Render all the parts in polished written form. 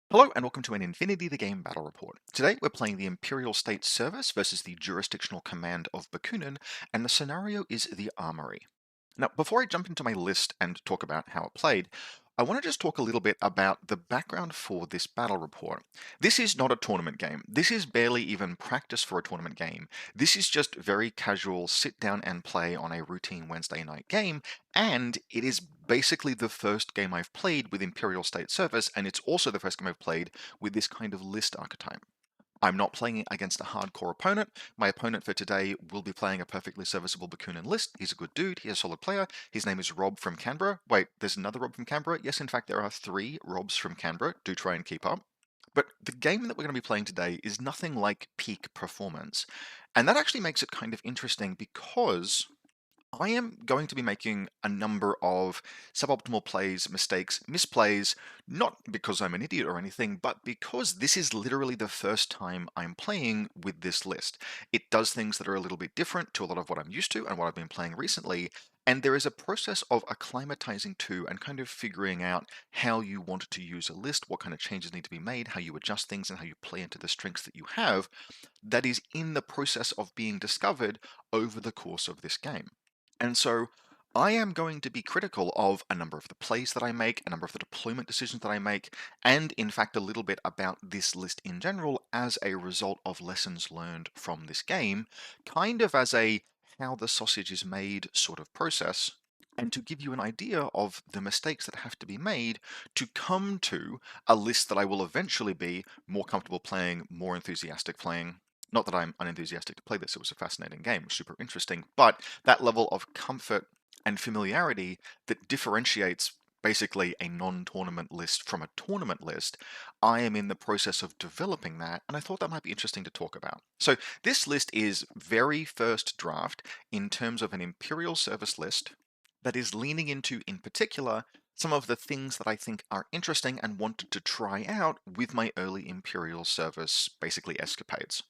Hello and welcome to an Infinity the Game battle report. Today we're playing the Imperial State Service versus the Jurisdictional Command of Bakunin, and the scenario is the Armory. Now, before I jump into my list and talk about how it played, I want to just talk a little bit about the background for this battle report. This is not a tournament game. This is barely even practice for a tournament game. This is just very casual sit down and play on a routine Wednesday night game, and it is basically the first game I've played with Imperial State Service, and it's also the first game I've played with this kind of list archetype. I'm not playing against a hardcore opponent. My opponent for today will be playing a perfectly serviceable Bakunin list. He's a good dude. He's a solid player. His name is Rob from Canberra. Wait, there's another Rob from Canberra? Yes, in fact, there are three Robs from Canberra. Do try and keep up. But the game that we're going to be playing today is nothing like peak performance. And that actually makes it kind of interesting because I am going to be making a number of suboptimal plays, mistakes, misplays, not because I'm an idiot or anything, but because this is literally the first time I'm playing with this list. It does things that are a little bit different to a lot of what I'm used to and what I've been playing recently, and there is a process of acclimatizing to and kind of figuring out how you want to use a list, what kind of changes need to be made, how you adjust things, and how you play into the strengths that you have that is in the process of being discovered over the course of this game. And so I am going to be critical of a number of the plays that I make, a number of the deployment decisions that I make, and in fact a little bit about this list in general as a result of lessons learned from this game, kind of as a how the sausage is made sort of process, and to give you an idea of the mistakes that have to be made to come to a list that I will eventually be more comfortable playing, more enthusiastic playing. Not that I'm unenthusiastic to play this, it was a fascinating game, it was super interesting, but that level of comfort and familiarity that differentiates basically a non-tournament list from a tournament list, I am in the process of developing that, and I thought that might be interesting to talk about. So this list is very first draft in terms of an Imperial service list that is leaning into, in particular, some of the things that I think are interesting and wanted to try out with my early Imperial service, basically escapades.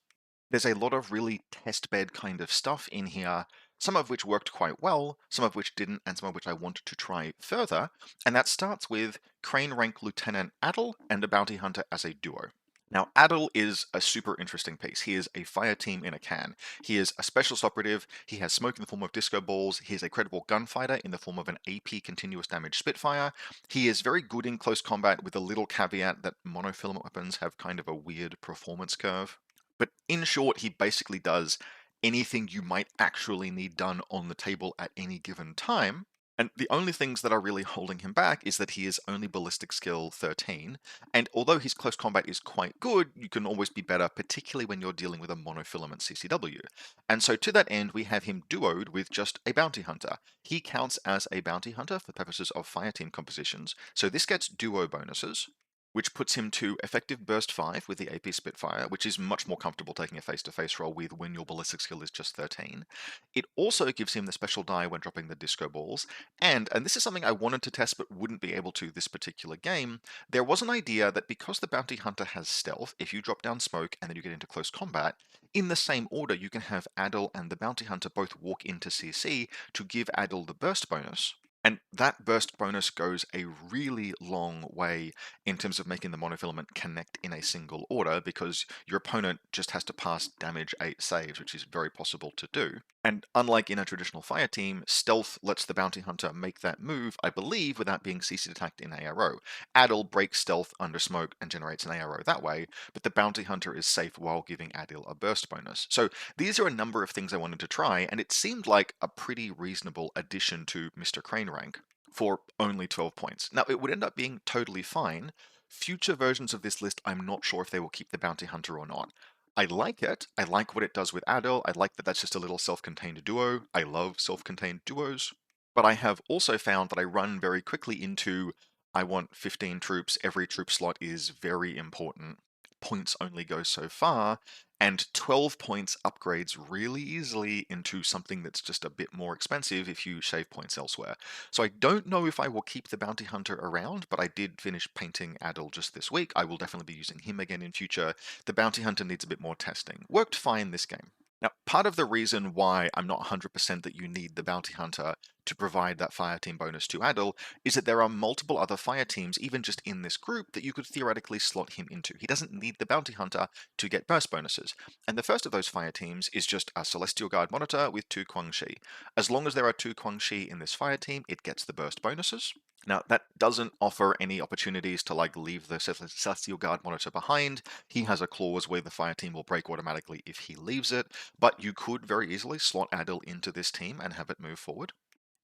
There's a lot of really test bed kind of stuff in here, some of which worked quite well, some of which didn't, and some of which I wanted to try further. And that starts with Crane rank Lieutenant Adel and a bounty hunter as a duo. Now, Adel is a super interesting piece. He is a fire team in a can. He is a specialist operative. He has smoke in the form of disco balls. He is a credible gunfighter in the form of an AP continuous damage Spitfire. He is very good in close combat with a little caveat that monofilament weapons have kind of a weird performance curve. But in short, he basically does anything you might actually need done on the table at any given time. And the only things that are really holding him back is that he is only ballistic skill 13. And although his close combat is quite good, you can always be better, particularly when you're dealing with a monofilament CCW. And so to that end, we have him duoed with just a bounty hunter. He counts as a bounty hunter for purposes of fire team compositions. So this gets duo bonuses, which puts him to effective burst 5 with the AP Spitfire, which is much more comfortable taking a face-to-face roll with when your ballistic skill is just 13. It also gives him the special die when dropping the disco balls, and this is something I wanted to test but wouldn't be able to this particular game, there was an idea that because the bounty hunter has stealth, if you drop down smoke and then you get into close combat, in the same order you can have Adel and the bounty hunter both walk into CC to give Adel the burst bonus. And that burst bonus goes a really long way in terms of making the monofilament connect in a single order, because your opponent just has to pass damage 8 saves, which is very possible to do. And unlike in a traditional fire team, stealth lets the bounty hunter make that move, I believe, without being CC attacked in ARO. Adil breaks stealth under smoke and generates an ARO that way, but the bounty hunter is safe while giving Adil a burst bonus. So these are a number of things I wanted to try, and it seemed like a pretty reasonable addition to Mr. Crane rank for only 12 points. Now, it would end up being totally fine. Future versions of this list, I'm not sure if they will keep the bounty hunter or not. I like it. I like what it does with Adel. I like that that's just a little self-contained duo. I love self-contained duos. But I have also found that I run very quickly into I want 15 troops. Every troop slot is very important. Points only go so far, and 12 points upgrades really easily into something that's just a bit more expensive if you shave points elsewhere. So I don't know if I will keep the bounty hunter around, but I did finish painting Adel just this week. I will definitely be using him again in future. The bounty hunter needs a bit more testing. Worked fine this game. Now, part of the reason why I'm not 100% that you need the Bounty Hunter to provide that fire team bonus to Adil is that there are multiple other fire teams, even just in this group, that you could theoretically slot him into. He doesn't need the Bounty Hunter to get burst bonuses. And the first of those fire teams is just a Celestial Guard Monitor with 2 Guangxi. As long as there are 2 Guangxi in this fire team, it gets the burst bonuses. Now, that doesn't offer any opportunities to leave the Celestial Guard Monitor behind. He has a clause where the fire team will break automatically if he leaves it, but you could very easily slot Adil into this team and have it move forward.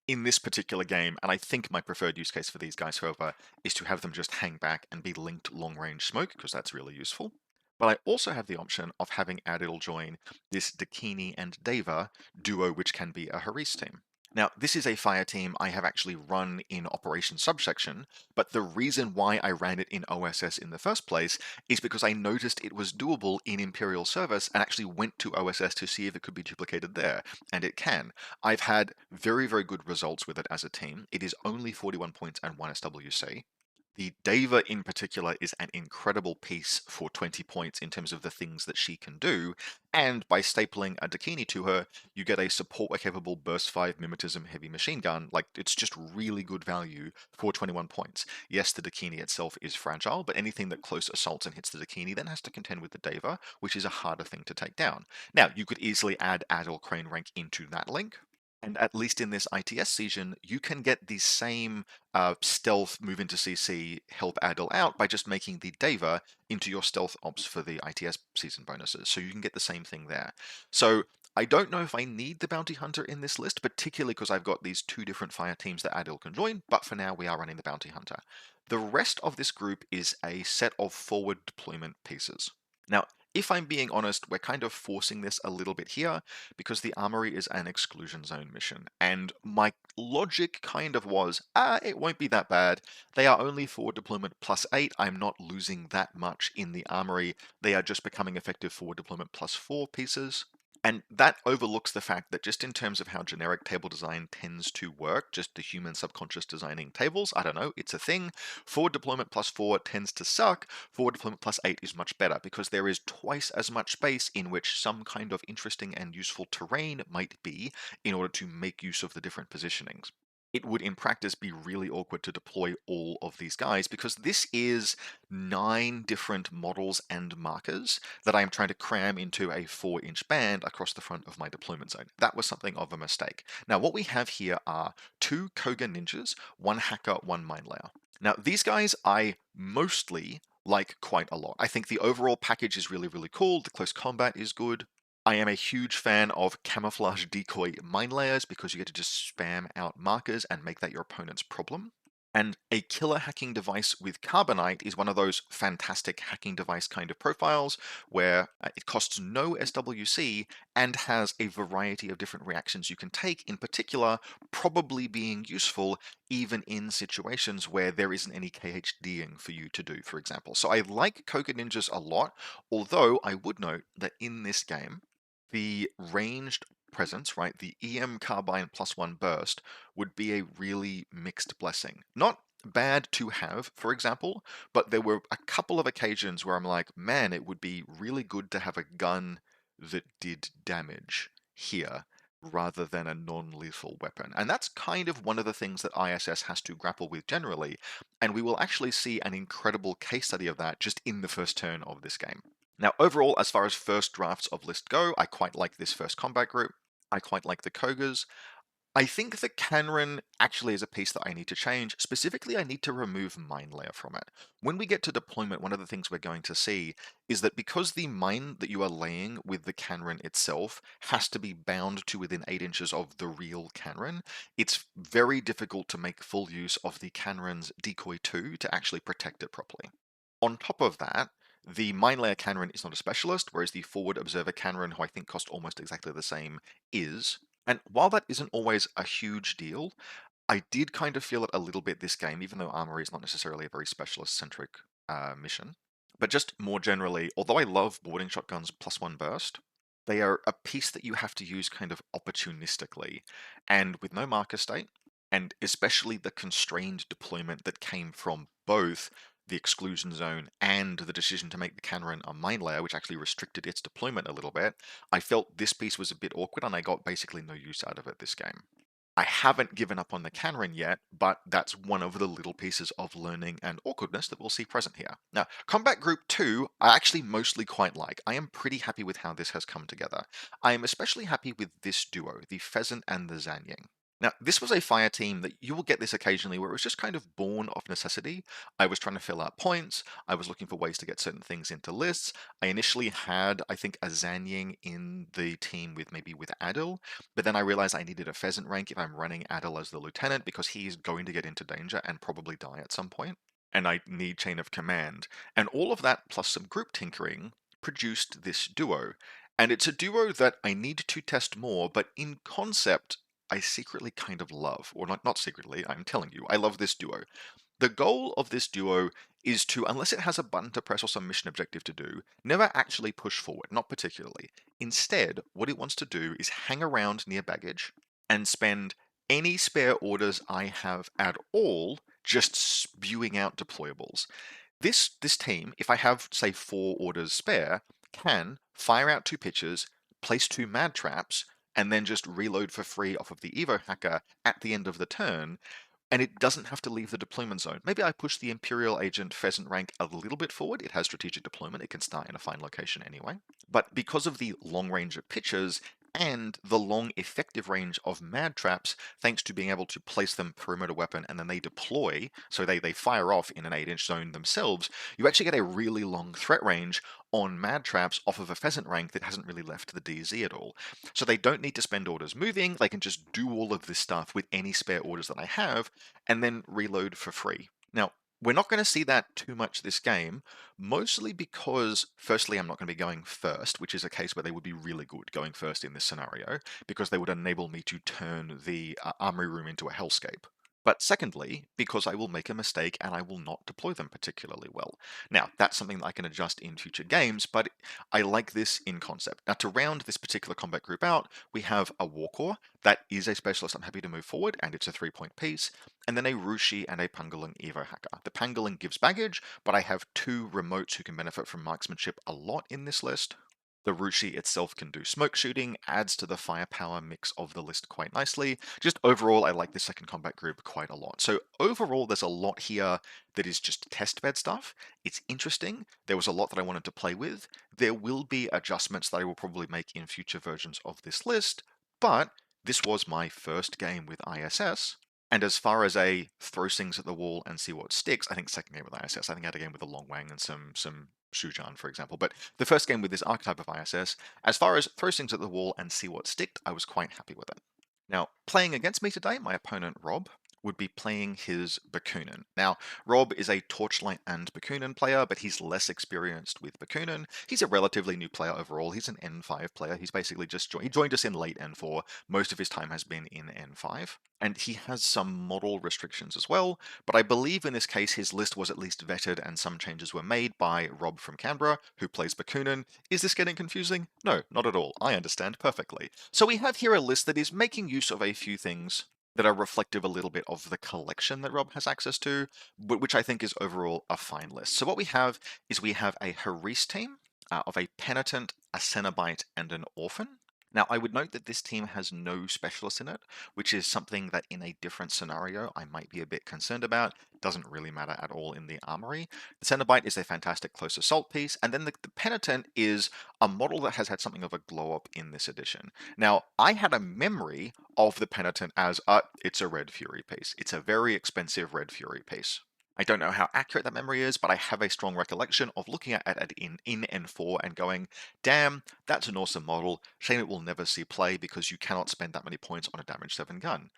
In this particular game, and I think my preferred use case for these guys, however, is to have them just hang back and be linked long-range smoke, because that's really useful. But I also have the option of having Adil join this Dakini and Deva duo, which can be a Haris team. Now, this is a fire team I have actually run in Operation Subsection, but the reason why I ran it in OSS in the first place is because I noticed it was doable in Imperial service and actually went to OSS to see if it could be duplicated there, and it can. I've had very, very good results with it as a team. It is only 41 points and 1 SWC. The Deva in particular is an incredible piece for 20 points in terms of the things that she can do, and by stapling a Dakini to her, you get a support-capable Burst 5 Mimetism heavy machine gun. It's just really good value for 21 points. Yes, the Dakini itself is fragile, but anything that close assaults and hits the Dakini then has to contend with the Deva, which is a harder thing to take down. Now, you could easily add Adil Crane Rank into that link, and at least in this ITS season, you can get the same stealth move into CC help Adil out by just making the Deva into your stealth ops for the ITS season bonuses. So you can get the same thing there. So I don't know if I need the Bounty Hunter in this list, particularly because I've got these 2 different fire teams that Adil can join, but for now we are running the Bounty Hunter. The rest of this group is a set of forward deployment pieces. Now, if I'm being honest, we're kind of forcing this a little bit here because the Armory is an exclusion zone mission. And my logic kind of was, it won't be that bad. They are only forward deployment +8. I'm not losing that much in the Armory. They are just becoming effective forward deployment +4 pieces. And that overlooks the fact that just in terms of how generic table design tends to work, just the human subconscious designing tables, I don't know, it's a thing. Forward deployment +4 tends to suck. Forward deployment +8 is much better because there is twice as much space in which some kind of interesting and useful terrain might be in order to make use of the different positionings. It would in practice be really awkward to deploy all of these guys because this is 9 different models and markers that I am trying to cram into a 4-inch band across the front of my deployment zone. That was something of a mistake. Now what we have here are 2 Koga ninjas, 1 hacker, 1 mine layer. Now these guys I mostly like quite a lot. I think the overall package is really, really cool. The close combat is good. I am a huge fan of camouflage decoy mine layers because you get to just spam out markers and make that your opponent's problem. And a killer hacking device with Carbonite is one of those fantastic hacking device kind of profiles where it costs no SWC and has a variety of different reactions you can take, in particular, probably being useful even in situations where there isn't any KHDing for you to do, for example. So I like Koga Ninjas a lot, although I would note that in this game, the ranged presence, right, the EM carbine +1 burst would be a really mixed blessing. Not bad to have, for example, but there were a couple of occasions where I'm like, man, it would be really good to have a gun that did damage here rather than a non-lethal weapon. And that's kind of one of the things that ISS has to grapple with generally, and we will actually see an incredible case study of that just in the first turn of this game. Now, overall, as far as first drafts of list go, I quite like this first combat group. I quite like the Kogas. I think the Canron actually is a piece that I need to change. Specifically, I need to remove mine layer from it. When we get to deployment, one of the things we're going to see is that because the mine that you are laying with the Canron itself has to be bound to within 8 inches of the real Canron, it's very difficult to make full use of the Canron's decoy 2 to actually protect it properly. On top of that, the mine layer Canron is not a specialist, whereas the forward observer Canron, who I think cost almost exactly the same, is. And while that isn't always a huge deal, I did kind of feel it a little bit this game, even though Armory is not necessarily a very specialist-centric mission. But just more generally, although I love boarding shotguns +1 burst, they are a piece that you have to use kind of opportunistically. And with no marker state, and especially the constrained deployment that came from both the exclusion zone and the decision to make the cannon a mine layer, which actually restricted its deployment a little bit, I felt this piece was a bit awkward and I got basically no use out of it this game. I haven't given up on the cannon yet, but that's one of the little pieces of learning and awkwardness that we'll see present here. Now, Combat Group 2, I actually mostly quite like. I am pretty happy with how this has come together. I am especially happy with this duo, the Pheasant and the Zanying. Now, this was a fire team that you will get this occasionally where it was just kind of born of necessity. I was trying to fill out points, I was looking for ways to get certain things into lists. I initially had, I think, a Zanying in the team with Adil, but then I realized I needed a pheasant rank if I'm running Adil as the lieutenant because he's going to get into danger and probably die at some point. And I need chain of command. And all of that plus some group tinkering produced this duo. And it's a duo that I need to test more, but in concept, I secretly kind of love. Or not secretly, I'm telling you, I love this duo. The goal of this duo is to, unless it has a button to press or some mission objective to do, never actually push forward, not particularly. Instead, what it wants to do is hang around near baggage and spend any spare orders I have at all just spewing out deployables. This team, if I have, say, 4 orders spare, can fire out 2 pitches, place 2 mad traps, and then just reload for free off of the Evo hacker at the end of the turn, and it doesn't have to leave the deployment zone. Maybe I push the Imperial Agent Pheasant rank a little bit forward. It has strategic deployment. It can start in a fine location anyway. But because of the long range of pitches and the long effective range of mad traps, thanks to being able to place them perimeter weapon and then they deploy, so they fire off in an 8-inch zone themselves, you actually get a really long threat range on mad traps off of a pheasant rank that hasn't really left the DZ at all. So they don't need to spend orders moving, they can just do all of this stuff with any spare orders that I have, and then reload for free. Now, we're not going to see that too much this game, mostly because, firstly, I'm not going to be going first, which is a case where they would be really good going first in this scenario, because they would enable me to turn the armory room into a hellscape. But secondly, because I will make a mistake and I will not deploy them particularly well. Now, that's something that I can adjust in future games, but I like this in concept. Now, to round this particular combat group out, we have a Warcore. That is a specialist I'm happy to move forward, and it's a 3-point piece, and then a Rushi and a Pangolin Evo hacker. The Pangolin gives baggage, but I have 2 remotes who can benefit from marksmanship a lot in this list. The Rushi itself can do smoke shooting, adds to the firepower mix of the list quite nicely. Just overall, I like the second combat group quite a lot. So overall, there's a lot here that is just testbed stuff. It's interesting. There was a lot that I wanted to play with. There will be adjustments that I will probably make in future versions of this list, but this was my first game with ISS. And as far as a throw things at the wall and see what sticks, I think second game with ISS. I think I had a game with a Long Wang and some Shujan, for example. But the first game with this archetype of ISS, as far as throw things at the wall and see what sticked, I was quite happy with it. Now, playing against me today, my opponent Rob would be playing his Bakunin. Now, Rob is a Torchlight and Bakunin player, but he's less experienced with Bakunin. He's a relatively new player overall. He's an N5 player. He's basically just he joined us in late N4. Most of his time has been in N5. And he has some model restrictions as well, but I believe in this case his list was at least vetted and some changes were made by Rob from Canberra, who plays Bakunin. Is this getting confusing? No, not at all. I understand perfectly. So we have here a list that is making use of a few things that are reflective a little bit of the collection that Rob has access to, but which I think is overall a fine list. So what we have is we have a Haris team of a Penitent, a Cenobite, and an Orphan. Now, I would note that this team has no specialists in it, which is something that in a different scenario I might be a bit concerned about. Doesn't really matter at all in the Armory. The Cenobite is a fantastic close assault piece, and then the Penitent is a model that has had something of a glow up in this edition. Now, I had a memory of the Penitent as it's a Red Fury piece. It's a very expensive Red Fury piece. I don't know how accurate that memory is, but I have a strong recollection of looking at it in N4 and going, damn, that's an awesome model. Shame it will never see play because you cannot spend that many points on a damage 7 gun.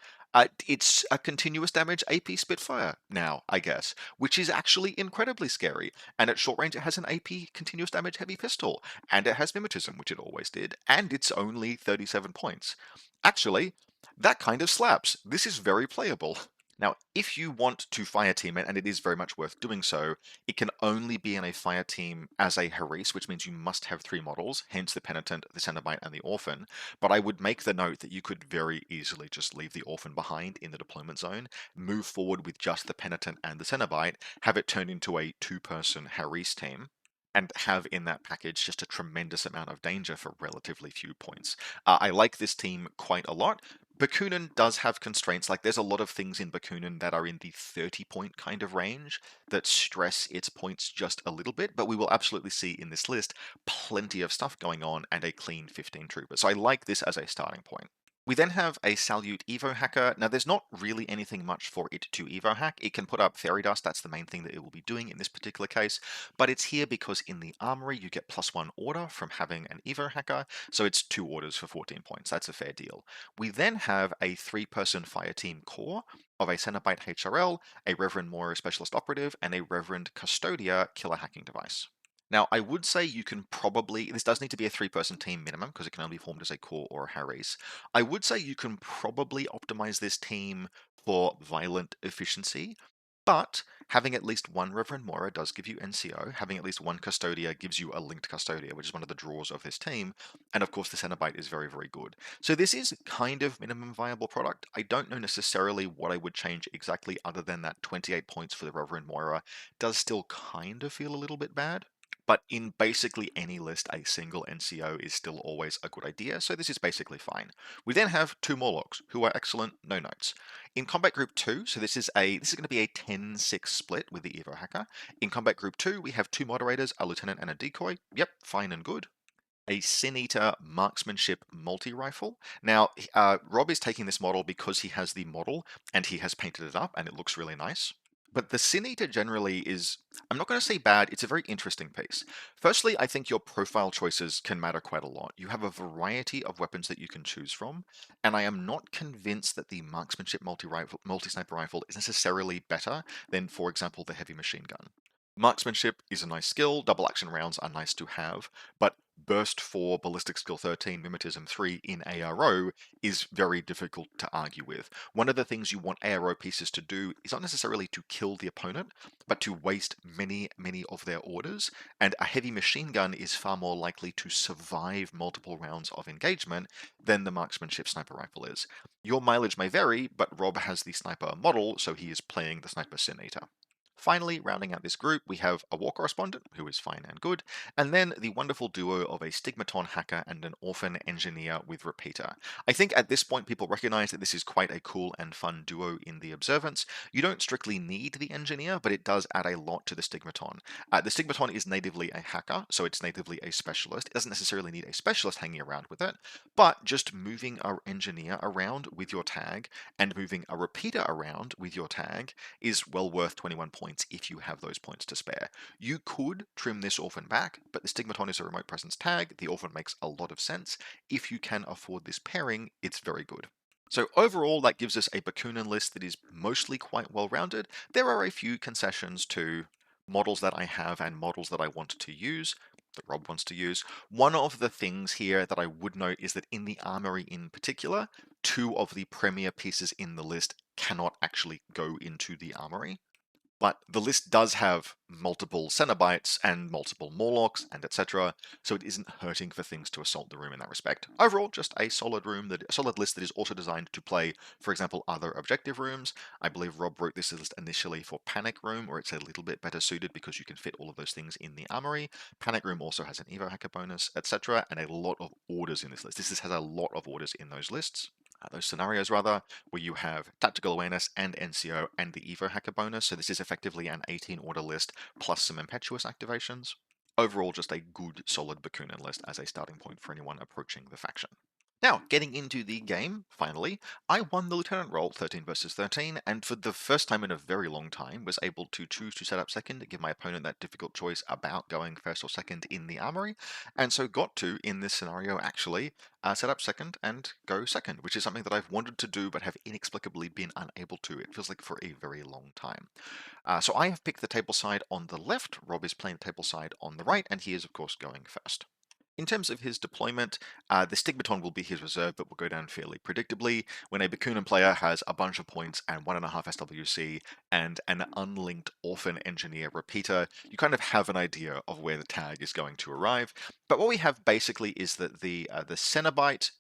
It's a continuous damage AP Spitfire now, I guess, which is actually incredibly scary. And at short range, it has an AP continuous damage heavy pistol, and it has mimetism, which it always did, and it's only 37 points. Actually, that kind of slaps. This is very playable. Now, if you want to fire team it, and it is very much worth doing so, it can only be in a fire team as a Haris, which means you must have 3 models, hence the Penitent, the Cenobite, and the Orphan. But I would make the note that you could very easily just leave the Orphan behind in the deployment zone, move forward with just the Penitent and the Cenobite, have it turn into a 2-person Haris team, and have in that package just a tremendous amount of danger for relatively few points. I like this team quite a lot. Bakunin does have constraints, like there's a lot of things in Bakunin that are in the 30-point kind of range that stress its points just a little bit, but we will absolutely see in this list plenty of stuff going on and a clean 15 trooper. So I like this as a starting point. We then have a Salute Evo Hacker. Now, there's not really anything much for it to Evo hack. It can put up Fairy Dust, that's the main thing that it will be doing in this particular case, but it's here because in the Armory you get +1 order from having an Evo Hacker, so it's 2 orders for 14 points. That's a fair deal. We then have a 3-person fire team core of a Cenobite HRL, a Reverend Moira Specialist Operative, and a Reverend Custodia killer hacking device. Now, I would say you can probably, this does need to be a 3-person team minimum because it can only be formed as a core or a Harry's. I would say you can probably optimize this team for violent efficiency, but having at least one Reverend Moira does give you NCO. Having at least one Custodia gives you a linked Custodia, which is one of the draws of this team. And of course, the Cenobite is very, very good. So this is kind of minimum viable product. I don't know necessarily what I would change exactly other than that 28 points for the Reverend Moira does still kind of feel a little bit bad. But in basically any list, a single NCO is still always a good idea, so this is basically fine. We then have 2 Morlocks, who are excellent, no notes. In Combat Group 2, so this is going to be a 10-6 split with the Evo Hacker. In Combat Group 2, we have 2 Moderators, a Lieutenant and a Decoy. Yep, fine and good. A Sin Eater Marksmanship Multi-Rifle. Now, Rob is taking this model because he has the model, and he has painted it up, and it looks really nice. But the Sin Eater generally is, I'm not going to say bad, it's a very interesting piece. Firstly, I think your profile choices can matter quite a lot. You have a variety of weapons that you can choose from, and I am not convinced that the Marksmanship Multi-Sniper Rifle is necessarily better than, for example, the Heavy Machine Gun. Marksmanship is a nice skill, double action rounds are nice to have, but Burst 4, Ballistic Skill 13, Mimetism 3 in ARO is very difficult to argue with. One of the things you want ARO pieces to do is not necessarily to kill the opponent, but to waste many, many of their orders, and a heavy machine gun is far more likely to survive multiple rounds of engagement than the Marksmanship Sniper Rifle is. Your mileage may vary, but Rob has the Sniper model, so he is playing the Sniper Sin Eater. Finally, rounding out this group, we have a war correspondent, who is fine and good, and then the wonderful duo of a Stigmaton hacker and an orphan engineer with repeater. I think at this point people recognize that this is quite a cool and fun duo in the observance. You don't strictly need the engineer, but it does add a lot to the Stigmaton. The Stigmaton is natively a hacker, so it's natively a specialist. It doesn't necessarily need a specialist hanging around with it, but just moving our engineer around with your tag and moving a repeater around with your tag is well worth 21 points if you have those points to spare. You could trim this orphan back, but the Stigmaton is a remote presence tag. The orphan makes a lot of sense. If you can afford this pairing, it's very good. So overall, that gives us a Bakunin list that is mostly quite well rounded. There are a few concessions to models that I have and models that I want to use, that Rob wants to use. One of the things here that I would note is that in the Armory in particular, 2 of the premier pieces in the list cannot actually go into the Armory. But the list does have multiple Cenobites and multiple Morlocks and etc., so it isn't hurting for things to assault the room in that respect. Overall, just a solid list that is also designed to play, for example, other objective rooms. I believe Rob wrote this list initially for Panic Room, where it's a little bit better suited because you can fit all of those things in the Armory. Panic Room also has an Evo Hacker bonus, etc., and a lot of orders in this list. This list has a lot of orders in those lists. Those scenarios rather, where you have tactical awareness and NCO and the Evo hacker bonus. So this is effectively an 18 order list plus some impetuous activations. Overall, just a good solid Bakunin list as a starting point for anyone approaching the faction. Now, getting into the game, finally, I won the Lieutenant role 13 versus 13, and for the first time in a very long time was able to choose to set up second to give my opponent that difficult choice about going first or second in the Armory, and so got to, in this scenario, actually set up second and go second, which is something that I've wanted to do but have inexplicably been unable to. It feels like for a very long time. So I have picked the table side on the left, Rob is playing the table side on the right, and he is, of course, going first. In terms of his deployment, the Stigmaton will be his reserve, but will go down fairly predictably. When a Bakunin player has a bunch of points and 1.5 SWC and an unlinked Orphan Engineer repeater, you kind of have an idea of where the tag is going to arrive. But what we have basically is that the Cenobite,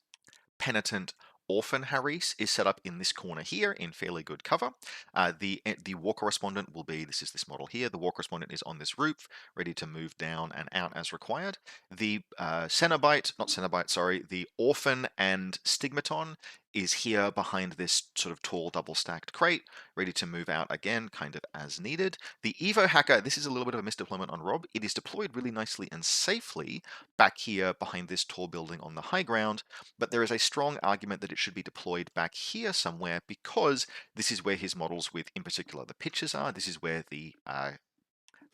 Penitent, Orphan Haris is set up in this corner here in fairly good cover. The War Correspondent will be, this is this model here, the War Correspondent is on this roof, ready to move down and out as required. The the Orphan and Stigmaton is here behind this sort of tall double-stacked crate, ready to move out again, kind of as needed. The Evo Hacker, this is a little bit of a misdeployment on Rob. It is deployed really nicely and safely back here behind this tall building on the high ground, but there is a strong argument that it should be deployed back here somewhere because this is where his models with, in particular, the pitchers are. This is where the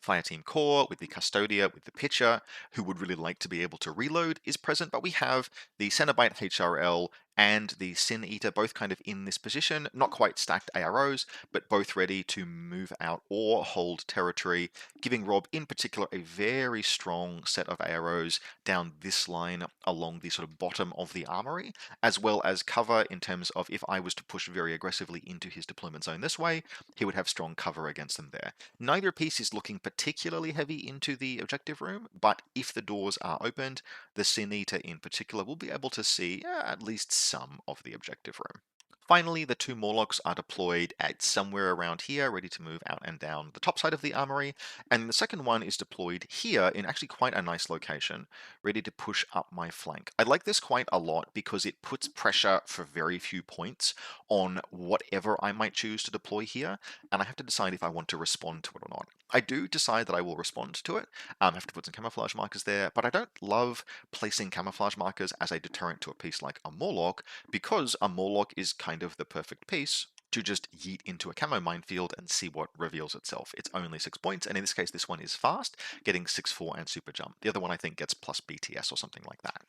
Fireteam Core, with the Custodia, with the pitcher, who would really like to be able to reload, is present, but we have the Cenobite HRL and the Sin Eater both kind of in this position, not quite stacked AROs, but both ready to move out or hold territory, giving Rob in particular a very strong set of AROs down this line along the sort of bottom of the armory, as well as cover in terms of if I was to push very aggressively into his deployment zone this way, he would have strong cover against them there. Neither piece is looking particularly heavy into the objective room, but if the doors are opened, the Sin Eater in particular will be able to see at least some of the objective room. Finally, the two Morlocks are deployed at somewhere around here, ready to move out and down the top side of the armory, and the second one is deployed here in actually quite a nice location, ready to push up my flank. I like this quite a lot because it puts pressure for very few points on whatever I might choose to deploy here, and I have to decide if I want to respond to it or not. I do decide that I will respond to it. I have to put some camouflage markers there, but I don't love placing camouflage markers as a deterrent to a piece like a Morlock, because a Morlock is kind of the perfect piece to just yeet into a camo minefield and see what reveals itself. It's only 6 points, and in this case this one is fast, getting 6-4 and super jump. The other one I think gets plus BTS or something like that.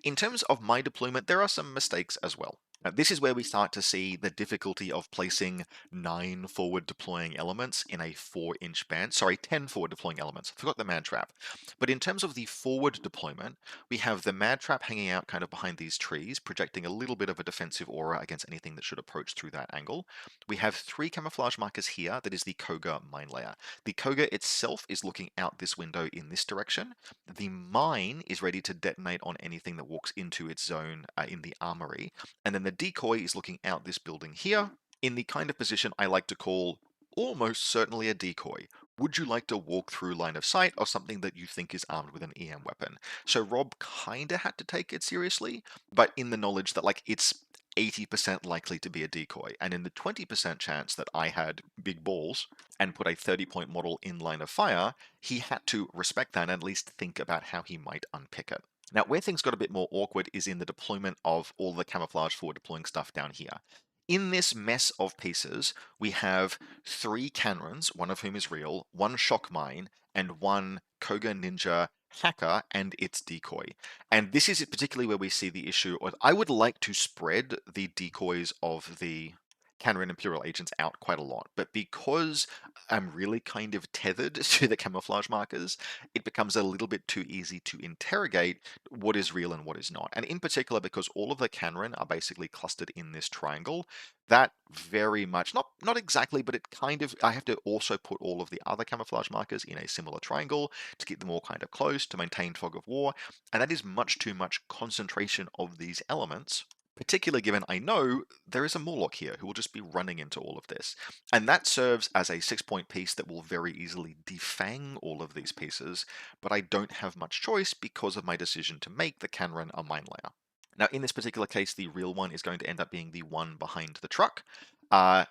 In terms of my deployment, there are some mistakes as well. Now, this is where we start to see the difficulty of placing 9 forward deploying elements in a 4-inch band. Sorry, 10 forward deploying elements. I forgot the Mad Trap. But in terms of the forward deployment, we have the Mad Trap hanging out kind of behind these trees, projecting a little bit of a defensive aura against anything that should approach through that angle. We have 3 camouflage markers here. That is the Koga mine layer. The Koga itself is looking out this window in this direction. The mine is ready to detonate on anything that walks into its zone in the armory. And then the decoy is looking out this building here in the kind of position I like to call almost certainly a decoy. Would you like to walk through line of sight or something that you think is armed with an EM weapon? So Rob kinda had to take it seriously, but in the knowledge that like it's 80% likely to be a decoy, and in the 20% chance that I had big balls and put a 30-point model in line of fire, he had to respect that and at least think about how he might unpick it. Now, where things got a bit more awkward is in the deployment of all the camouflage forward deploying stuff down here. In this mess of pieces, we have 3 Canrons, one of whom is real, 1 Shock Mine, and 1 Koga Ninja Hacker and its decoy. And this is particularly where we see the issue. I would like to spread the decoys of the Canron Imperial agents out quite a lot, but because I'm really kind of tethered to the camouflage markers, it becomes a little bit too easy to interrogate what is real and what is not. And in particular, because all of the Canron are basically clustered in this triangle, that very much, not exactly, but it kind of, I have to also put all of the other camouflage markers in a similar triangle to keep them all kind of close to maintain fog of war, and that is much too much concentration of these elements, particularly given I know there is a Morlock here who will just be running into all of this. And that serves as a 6-point piece that will very easily defang all of these pieces, but I don't have much choice because of my decision to make the Canron a mine layer. Now, in this particular case, the real one is going to end up being the one behind the truck. I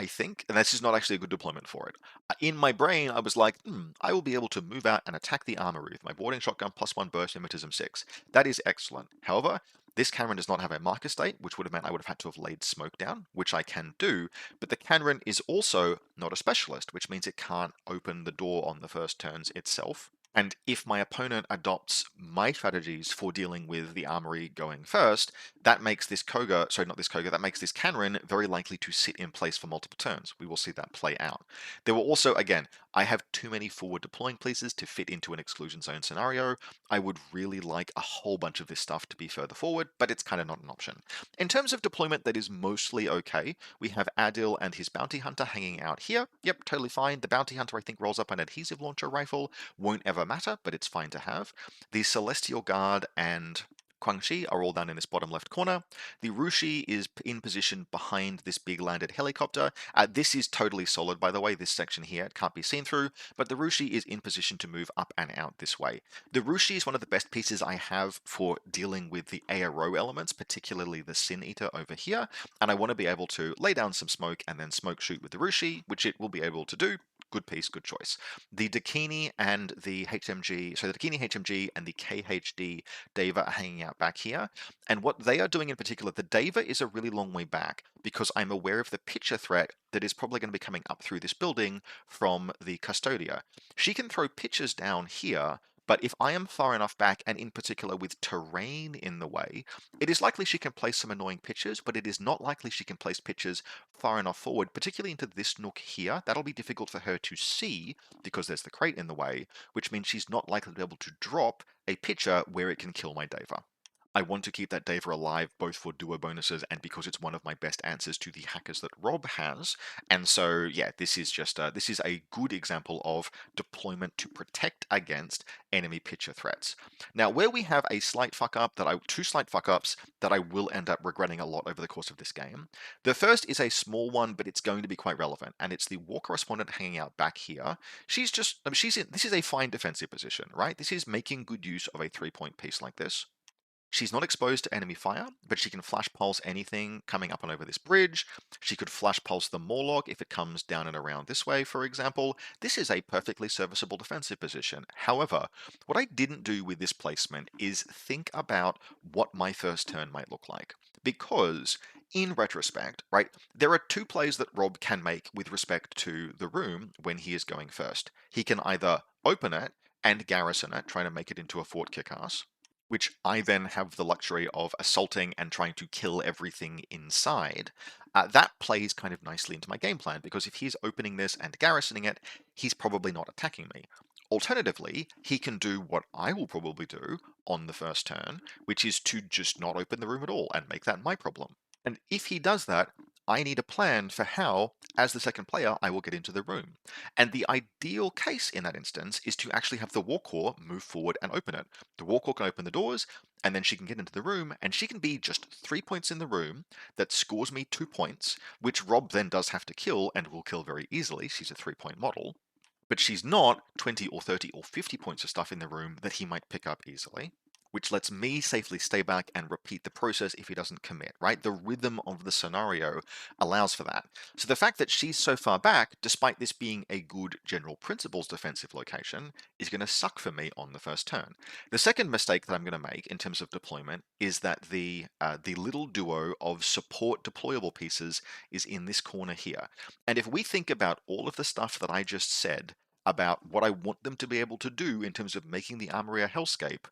think, and this is not actually a good deployment for it. In my brain, I was like, I will be able to move out and attack the armory with my boarding shotgun +1 burst mimetism 6. That is excellent. However, this Canron does not have a marker state, which would have meant I would have had to have laid smoke down, which I can do, but the Canron is also not a specialist, which means it can't open the door on the first turns itself. And if my opponent adopts my strategies for dealing with the armory going first, that makes this Koga, sorry, not this Koga, that makes this Canron very likely to sit in place for multiple turns. We will see that play out. There will also, again, I have too many forward deploying pieces to fit into an exclusion zone scenario. I would really like a whole bunch of this stuff to be further forward, but it's kind of not an option. In terms of deployment, that is mostly okay. We have Adil and his bounty hunter hanging out here. Yep, totally fine. The bounty hunter, I think, rolls up an adhesive launcher rifle. Won't ever matter, but it's fine to have. The Celestial Guard and Guangxi are all down in this bottom left corner. The Rushi is in position behind this big landed helicopter. This is totally solid, by the way, this section here. It can't be seen through, but the Rushi is in position to move up and out this way. The Rushi is one of the best pieces I have for dealing with the ARO elements, particularly the Sin Eater over here, and I want to be able to lay down some smoke and then smoke shoot with the Rushi, which it will be able to do. Good piece, good choice. The Dakini and the HMG, so the Dakini HMG and the KHD Deva are hanging out back here. And what they are doing in particular, the Deva is a really long way back because I'm aware of the pitcher threat that is probably going to be coming up through this building from the Custodia. She can throw pitchers down here, but if I am far enough back, and in particular with terrain in the way, it is likely she can place some annoying pitches, but it is not likely she can place pitches far enough forward, particularly into this nook here. That'll be difficult for her to see because there's the crate in the way, which means she's not likely to be able to drop a pitcher where it can kill my Deva. I want to keep that Deva alive both for duo bonuses and because it's one of my best answers to the hackers that Rob has. And so, yeah, this is just this is a good example of deployment to protect against enemy pitcher threats. Now, where we have a slight fuck up two slight fuck ups that I will end up regretting a lot over the course of this game. The first is a small one, but it's going to be quite relevant, and it's the war correspondent hanging out back here. She's just, I mean, this is a fine defensive position, right? This is making good use of a 3-point piece like this. She's not exposed to enemy fire, but she can flash pulse anything coming up and over this bridge. She could flash pulse the Morlock if it comes down and around this way, for example. This is a perfectly serviceable defensive position. However, what I didn't do with this placement is think about what my first turn might look like. Because, in retrospect, right, there are two plays that Rob can make with respect to the room when he is going first. He can either open it and garrison it, trying to make it into a fort kick-ass, which I then have the luxury of assaulting and trying to kill everything inside. That plays kind of nicely into my game plan, because if he's opening this and garrisoning it, he's probably not attacking me. Alternatively, he can do what I will probably do on the first turn, which is to just not open the room at all and make that my problem. And if he does that, I need a plan for how, as the second player, I will get into the room. And the ideal case in that instance is to actually have the Warcore move forward and open it. The Warcore can open the doors, and then she can get into the room, and she can be just 3 points in the room that scores me 2 points, which Rob then does have to kill, and will kill very easily. She's a 3-point model. But she's not 20 or 30 or 50 points of stuff in the room that he might pick up easily, which lets me safely stay back and repeat the process if he doesn't commit, right? The rhythm of the scenario allows for that. So the fact that she's so far back, despite this being a good general principles defensive location, is going to suck for me on the first turn. The second mistake that I'm going to make in terms of deployment is that the little duo of support deployable pieces is in this corner here. And if we think about all of the stuff that I just said about what I want them to be able to do in terms of making the Armory a hellscape,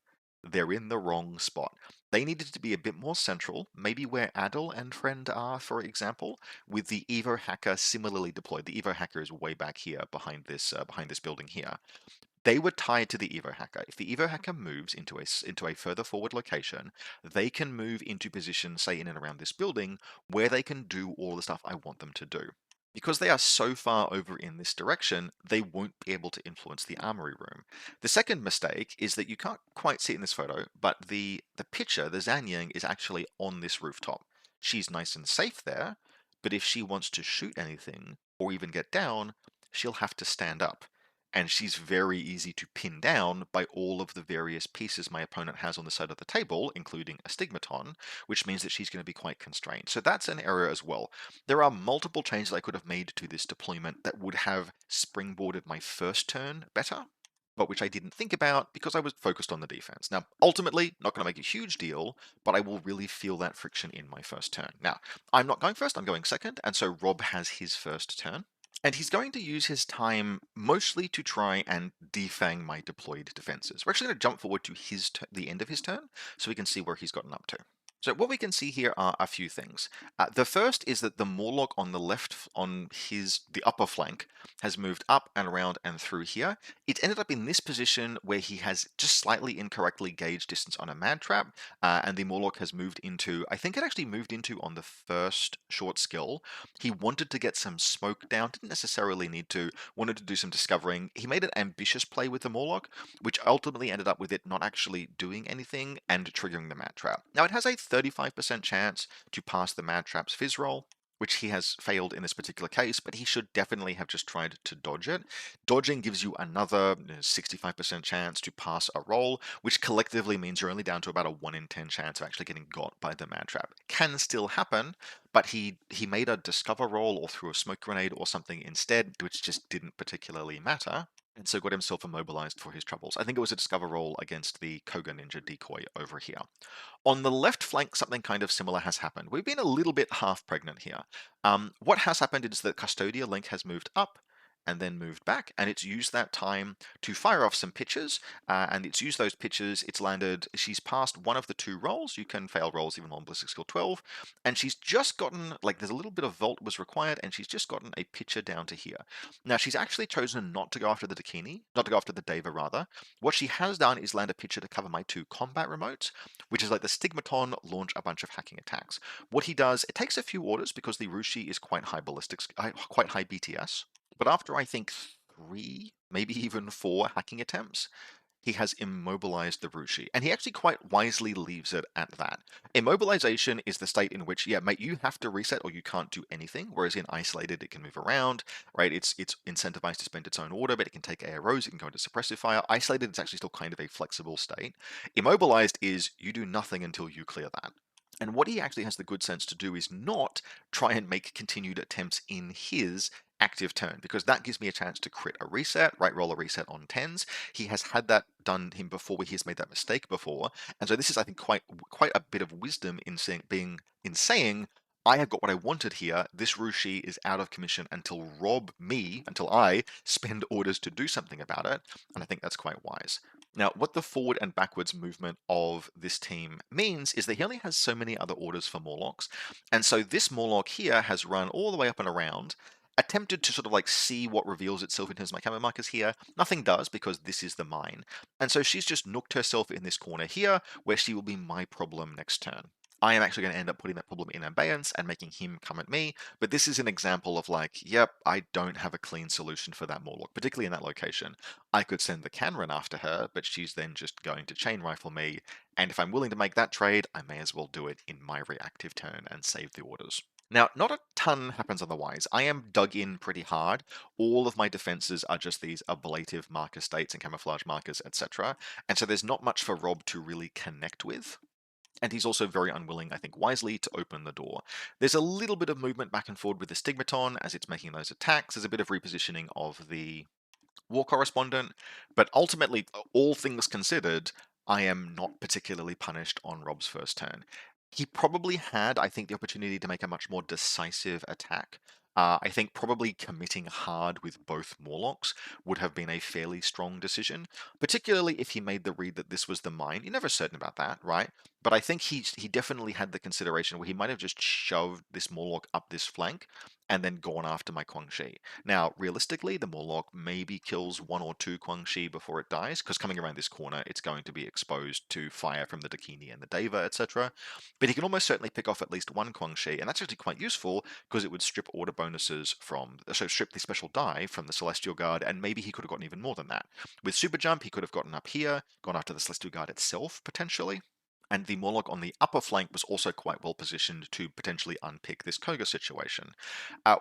they're in the wrong spot. They needed to be a bit more central, maybe where Adel and friend are, for example, with the Evo hacker similarly deployed. The Evo hacker is way back here behind this building here. They were tied to the Evo hacker. If the Evo hacker moves into a further forward location, they can move into position, say in and around this building, where they can do all the stuff I want them to do. Because they are so far over in this direction, they won't be able to influence the armory room. The second mistake is that you can't quite see it in this photo, but the pitcher, the Zanyang, is actually on this rooftop. She's nice and safe there, but if she wants to shoot anything, or even get down, she'll have to stand up. And she's very easy to pin down by all of the various pieces my opponent has on the side of the table, including a Stigmaton, which means that she's going to be quite constrained. So that's an error as well. There are multiple changes I could have made to this deployment that would have springboarded my first turn better, but which I didn't think about because I was focused on the defense. Now, ultimately, not going to make a huge deal, but I will really feel that friction in my first turn. Now, I'm not going first, I'm going second, and so Rob has his first turn. And he's going to use his time mostly to try and defang my deployed defenses. We're actually going to jump forward to the end of his turn so we can see where he's gotten up to. So what we can see here are a few things. The first is that the Morlock on the left, on the upper flank, has moved up and around and through here. It ended up in this position where he has just slightly incorrectly gauged distance on a mad trap, and the Morlock has moved into, I think it actually moved into on the first short skill. He wanted to get some smoke down, didn't necessarily need to, wanted to do some discovering. He made an ambitious play with the Morlock, which ultimately ended up with it not actually doing anything and triggering the mad trap. Now it has a 35% chance to pass the mad trap's fizz roll, which he has failed in this particular case, but he should definitely have just tried to dodge it. Dodging gives you another 65% chance to pass a roll, which collectively means you're only down to about a 1 in 10 chance of actually getting got by the mad trap. Can still happen, but he made a discover roll or threw a smoke grenade or something instead, which just didn't particularly matter, and so got himself immobilized for his troubles. I think it was a discover roll against the Koga Ninja decoy over here. On the left flank, something kind of similar has happened. We've been a little bit half pregnant here. What has happened is that Custodia Link has moved up and then moved back, and it's used that time to fire off some pitches, and it's used those pitches. It's landed, she's passed one of the two rolls. You can fail rolls even on Ballistic Skill 12, and she's just gotten, like, there's a little bit of Vault was required, and she's just gotten a pitcher down to here. Now, she's actually chosen not to go after the Dakini, not to go after the Deva, rather. What she has done is land a pitcher to cover my two combat remotes, which is like the Stigmaton launch a bunch of hacking attacks. What he does, it takes a few orders because the Rushi is quite high ballistics, quite high BTS. But after I think 3, maybe even 4 hacking attempts, he has immobilized the Rushi, and he actually quite wisely leaves it at that. Immobilization is the state in which, yeah, mate, you have to reset or you can't do anything, whereas in Isolated, it can move around, right? It's incentivized to spend its own order, but it can take AROs, it can go into Suppressive Fire. Isolated, it's actually still kind of a flexible state. Immobilized is you do nothing until you clear that. And what he actually has the good sense to do is not try and make continued attempts in his active turn, because that gives me a chance to crit a reset, right? Roll a reset on 10s. He has had that done him before, where he has made that mistake before. And so this is, I think, quite a bit of wisdom in saying, I have got what I wanted here. This Rushi is out of commission until I spend orders to do something about it. And I think that's quite wise. Now, what the forward and backwards movement of this team means is that he only has so many other orders for Morlocks. And so this Morlock here has run all the way up and around, attempted to sort of like see what reveals itself in terms of my camo markers here. Nothing does, because this is the mine. And so she's just nooked herself in this corner here, where she will be my problem next turn. I am actually going to end up putting that problem in abeyance and making him come at me, but this is an example of like, yep, I don't have a clean solution for that Morlock, particularly in that location. I could send the Canron after her, but she's then just going to chain rifle me, and if I'm willing to make that trade, I may as well do it in my reactive turn and save the orders. Now, not a ton happens otherwise. I am dug in pretty hard. All of my defenses are just these ablative marker states and camouflage markers, etc. And so there's not much for Rob to really connect with. And he's also very unwilling, I think wisely, to open the door. There's a little bit of movement back and forward with the Stigmaton as it's making those attacks. There's a bit of repositioning of the War Correspondent, but ultimately, all things considered, I am not particularly punished on Rob's first turn. He probably had, I think, the opportunity to make a much more decisive attack. I think probably committing hard with both Morlocks would have been a fairly strong decision, particularly if he made the read that this was the mine. You're never certain about that, right? But I think he definitely had the consideration where he might have just shoved this Morlock up this flank and then gone after my Guangxi. Now, realistically, the Morlock maybe kills 1 or 2 Guangxi before it dies, because coming around this corner, it's going to be exposed to fire from the Dakini and the Deva, etc. But he can almost certainly pick off at least 1 Guangxi, and that's actually quite useful, because it would strip order bonuses from, so strip the special die from the Celestial Guard, and maybe he could have gotten even more than that. With Super Jump, he could have gotten up here, gone after the Celestial Guard itself, potentially. And the Morlock on the upper flank was also quite well positioned to potentially unpick this Koga situation.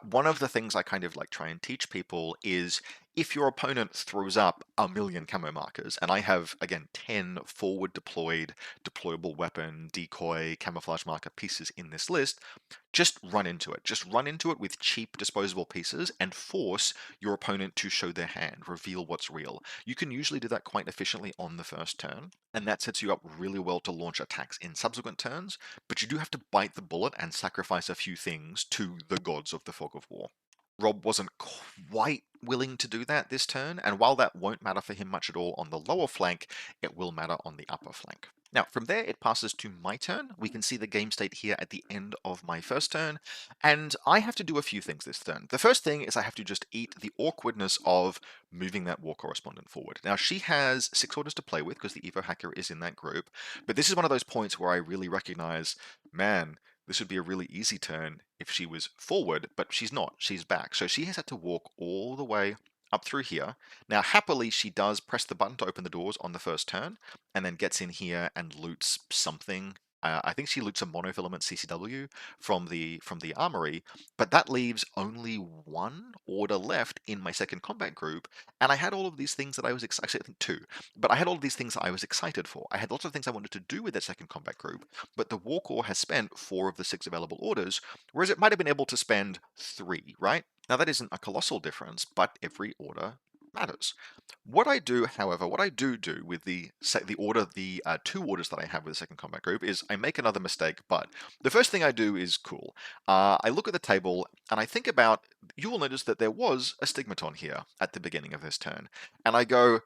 One of the things I kind of like try and teach people is, if your opponent throws up a million camo markers, and I have, again, 10 forward deployed, deployable weapon, decoy, camouflage marker pieces in this list, just run into it. Just run into it with cheap disposable pieces and force your opponent to show their hand, reveal what's real. You can usually do that quite efficiently on the first turn, and that sets you up really well to launch attacks in subsequent turns, but you do have to bite the bullet and sacrifice a few things to the gods of the Fog of War. Rob wasn't quite willing to do that this turn, and while that won't matter for him much at all on the lower flank, it will matter on the upper flank. Now, from there, it passes to my turn. We can see the game state here at the end of my first turn, and I have to do a few things this turn. The first thing is I have to just eat the awkwardness of moving that war correspondent forward. Now, she has 6 orders to play with because the Evo hacker is in that group, but this is one of those points where I really recognize, man, this would be a really easy turn if she was forward, but she's not. She's back. So she has had to walk all the way up through here. Now, happily, she does press the button to open the doors on the first turn, and then gets in here and loots something. I think she loots a monofilament CCW from the armory, but that leaves only one order left in my second combat group, and I had all of these things that I was excited. I think two, but I had all of these things that I was excited for. I had lots of things I wanted to do with that second combat group, but the war corps has spent 4 of the 6 available orders, whereas it might have been able to spend 3. Right now, that isn't a colossal difference, but every order matters. What I do, however, what I do with the 2 orders that I have with the second combat group is I make another mistake. But the first thing I do is cool. I look at the table and I think about. You will notice that there was a stigmaton here at the beginning of this turn, and I go,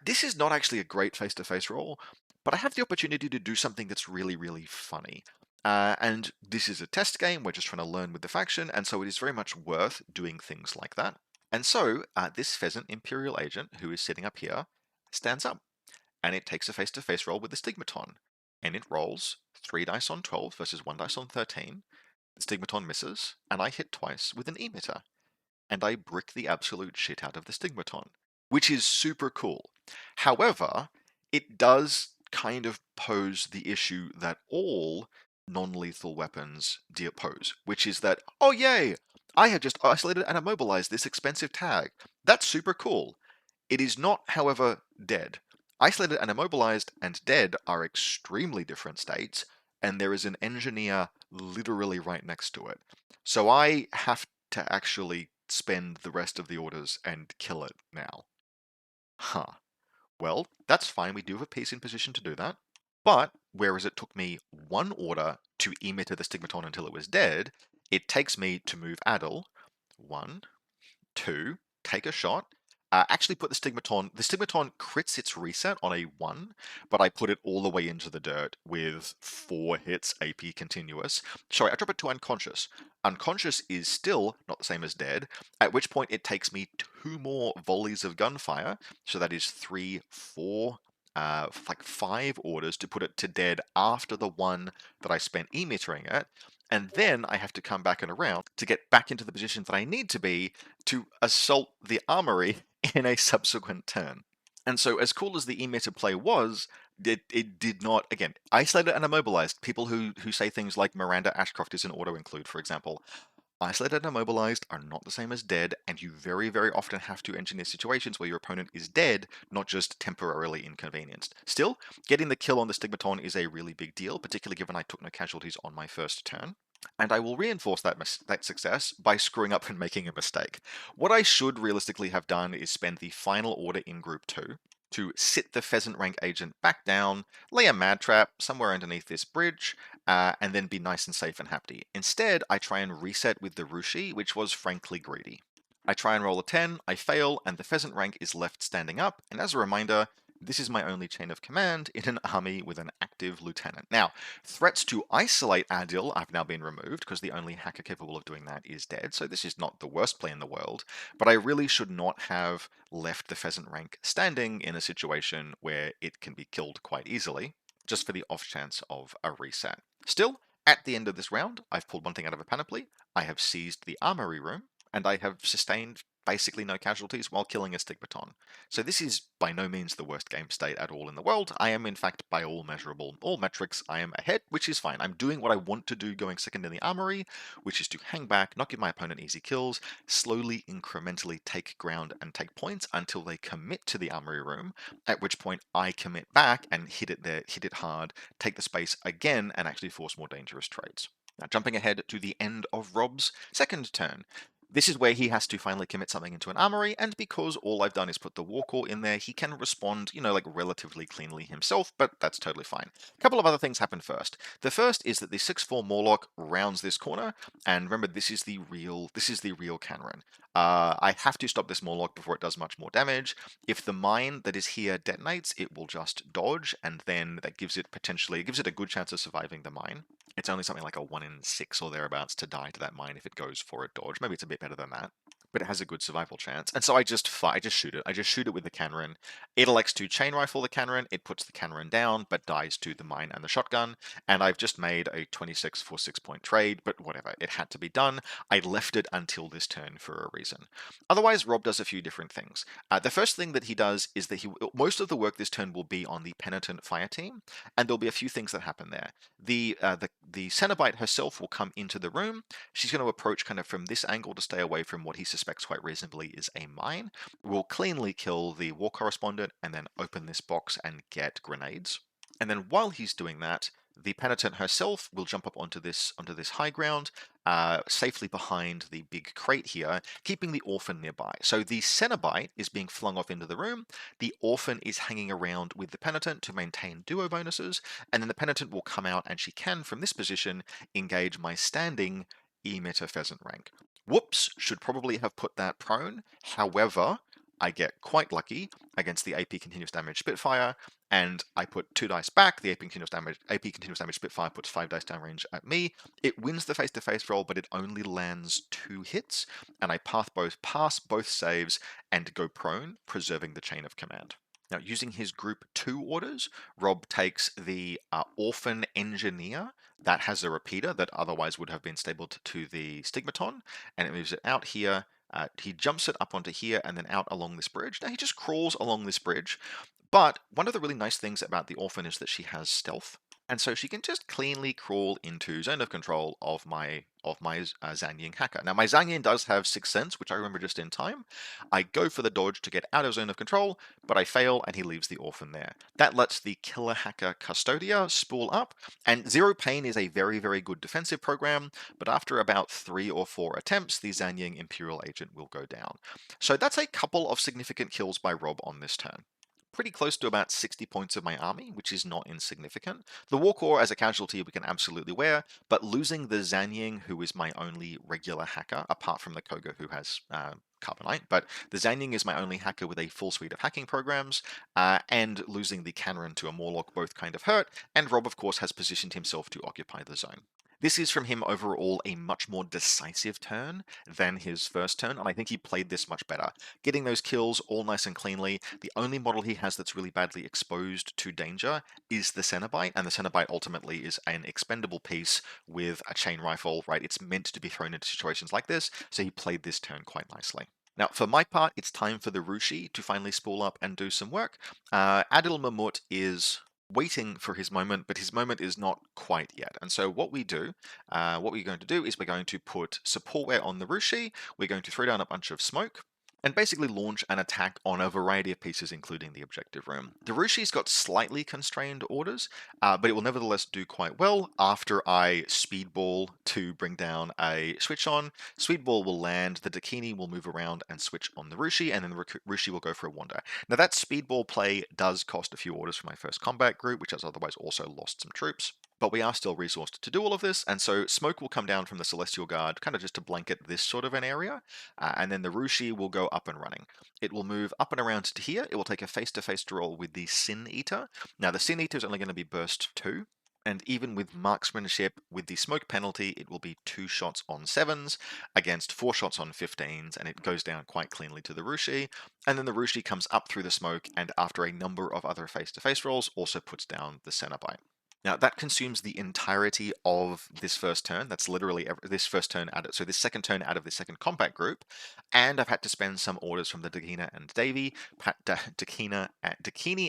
this is not actually a great face-to-face roll, but I have the opportunity to do something that's really, really funny. And this is a test game. We're just trying to learn with the faction, and so it is very much worth doing things like that. And so this pheasant Imperial agent who is sitting up here stands up, and it takes a face-to-face roll with the stigmaton, and it rolls 3 dice on 12 versus 1 dice on 13. The stigmaton misses, and I hit twice with an emitter, and I brick the absolute shit out of the stigmaton, which is super cool. However, it does kind of pose the issue that all non-lethal weapons pose, which is that, oh yay, I have just isolated and immobilized this expensive tag. That's super cool. It is not, however, dead. Isolated and immobilized and dead are extremely different states, and there is an engineer literally right next to it. So I have to actually spend the rest of the orders and kill it now. Huh. Well, that's fine. We do have a piece in position to do that. But whereas it took me 1 order to emitter the stigmaton until it was dead, it takes me to move Adel 1, 2, take a shot, actually put the stigmaton. The stigmaton crits its reset on a 1, but I put it all the way into the dirt with 4 hits AP continuous. Sorry, I drop it to unconscious. Unconscious is still not the same as dead, at which point it takes me 2 more volleys of gunfire, so that is 3, 4, like 5 orders to put it to dead after the 1 that I spent emittering it, and then I have to come back and around to get back into the position that I need to be to assault the armory in a subsequent turn. And so, as cool as the emitter play was, it did not, again, isolated and immobilized. People who say things like Miranda Ashcroft is an auto include, for example. Isolated and immobilized are not the same as dead, and you very, very often have to engineer situations where your opponent is dead, not just temporarily inconvenienced. Still, getting the kill on the Stigmaton is a really big deal, particularly given I took no casualties on my first turn. And I will reinforce that success by screwing up and making a mistake. What I should realistically have done is spend the final order in Group 2 to sit the Pheasant rank agent back down, lay a mad trap somewhere underneath this bridge, and then be nice and safe and happy. Instead, I try and reset with the Rushi, which was frankly greedy. I try and roll a 10, I fail, and the Pheasant rank is left standing up, and as a reminder, this is my only chain of command in an army with an active lieutenant. Now, threats to isolate Adil have now been removed, because the only hacker capable of doing that is dead, so this is not the worst play in the world, but I really should not have left the Pheasant rank standing in a situation where it can be killed quite easily, just for the off chance of a reset. Still, at the end of this round, I've pulled one thing out of a panoply, I have seized the armory room, and I have sustained basically no casualties while killing a Stigmaton. So this is by no means the worst game state at all in the world. I am in fact by all metrics, I am ahead, which is fine. I'm doing what I want to do going second in the armory, which is to hang back, not give my opponent easy kills, slowly, incrementally take ground and take points until they commit to the armory room, at which point I commit back and hit it there, hit it hard, take the space again, and actually force more dangerous trades. Now, jumping ahead to the end of Rob's second turn. This is where he has to finally commit something into an armory, and because all I've done is put the Warcore in there, he can respond, like relatively cleanly himself, but that's totally fine. A couple of other things happen first. The first is that the 6/4 Morlock rounds this corner, and remember, this is the real Canron. I have to stop this Morlock before it does much more damage. If the mine that is here detonates, it will just dodge, and then that gives it a good chance of surviving the mine. It's only something like a 1 in 6 or thereabouts to die to that mine if it goes for a dodge. Maybe it's a bit better than that, but it has a good survival chance. And so I just shoot it. I just shoot it with the cannon. It elects to chain rifle the cannon. It puts the cannon down, but dies to the mine and the shotgun. And I've just made a 26 for 6-point trade, but whatever. It had to be done. I left it until this turn for a reason. Otherwise, Rob does a few different things. The first thing that he does is that most of the work this turn will be on the Penitent Fire team, and there'll be a few things that happen there. The Cenobite herself will come into the room. She's going to approach kind of from this angle to stay away from what he suspects quite reasonably is a mine. We'll cleanly kill the war correspondent and then open this box and get grenades. And then while he's doing that, the penitent herself will jump up onto this high ground, safely behind the big crate here, keeping the orphan nearby. So the Cenobite is being flung off into the room. The orphan is hanging around with the penitent to maintain duo bonuses, and then the penitent will come out, and she can, from this position, engage my standing emitter pheasant rank. Whoops, should probably have put that prone. However, I get quite lucky against the AP continuous damage Spitfire, and I put 2 dice back. The AP continuous damage Spitfire puts 5 dice downrange at me. It wins the face-to-face roll, but it only lands 2 hits, and I pass both saves and go prone, preserving the chain of command. Now, using his group 2 orders, Rob takes the Orphan Engineer that has a repeater that otherwise would have been stabled to the Stigmaton, and it moves it out here. He jumps it up onto here and then out along this bridge. Now, he just crawls along this bridge, but one of the really nice things about the Orphan is that she has stealth. And so she can just cleanly crawl into zone of control of my Zanyan hacker. Now, my Zanyan does have 6th Sense, which I remember just in time. I go for the dodge to get out of zone of control, but I fail, and he leaves the orphan there. That lets the killer hacker Custodia spool up, and Zero Pain is a very, very good defensive program, but after about 3 or 4 attempts, the Zanyan Imperial agent will go down. So that's a couple of significant kills by Rob on this turn. Pretty close to about 60 points of my army, which is not insignificant. The Warcore as a casualty we can absolutely wear, but losing the Zanying, who is my only regular hacker, apart from the Koga who has Carbonite, but the Zanying is my only hacker with a full suite of hacking programs, and losing the Canron to a Morlock both kind of hurt, and Rob of course has positioned himself to occupy the zone. This is from him overall a much more decisive turn than his first turn, and I think he played this much better. Getting those kills all nice and cleanly. The only model he has that's really badly exposed to danger is the Cenobite, and the Cenobite ultimately is an expendable piece with a chain rifle, right? It's meant to be thrown into situations like this, so he played this turn quite nicely. Now, for my part, it's time for the Rushi to finally spool up and do some work. Adil Mamut is waiting for his moment, but his moment is not quite yet. And so what we're going to do is we're going to put supportware on the Rushi, we're going to throw down a bunch of smoke, and basically launch an attack on a variety of pieces, including the objective room. The Rushi's got slightly constrained orders, but it will nevertheless do quite well after I speedball to bring down a switch on. Speedball will land, the Dakini will move around and switch on the Rushi, and then the Rushi will go for a wander. Now that speedball play does cost a few orders for my first combat group, which has otherwise also lost some troops. But we are still resourced to do all of this, and so smoke will come down from the Celestial Guard, kind of just to blanket this sort of an area, and then the Rushi will go up and running. It will move up and around to here. It will take a face-to-face roll with the Sin Eater. Now, the Sin Eater is only going to be burst 2, and even with marksmanship, with the smoke penalty, it will be 2 shots on 7s against 4 shots on 15s, and it goes down quite cleanly to the Rushi. And then the Rushi comes up through the smoke, and after a number of other face-to-face rolls, also puts down the Cenobite. Now that consumes the entirety of this first turn. That's literally this first turn so this second turn out of the second combat group, and I've had to spend some orders from the Dakini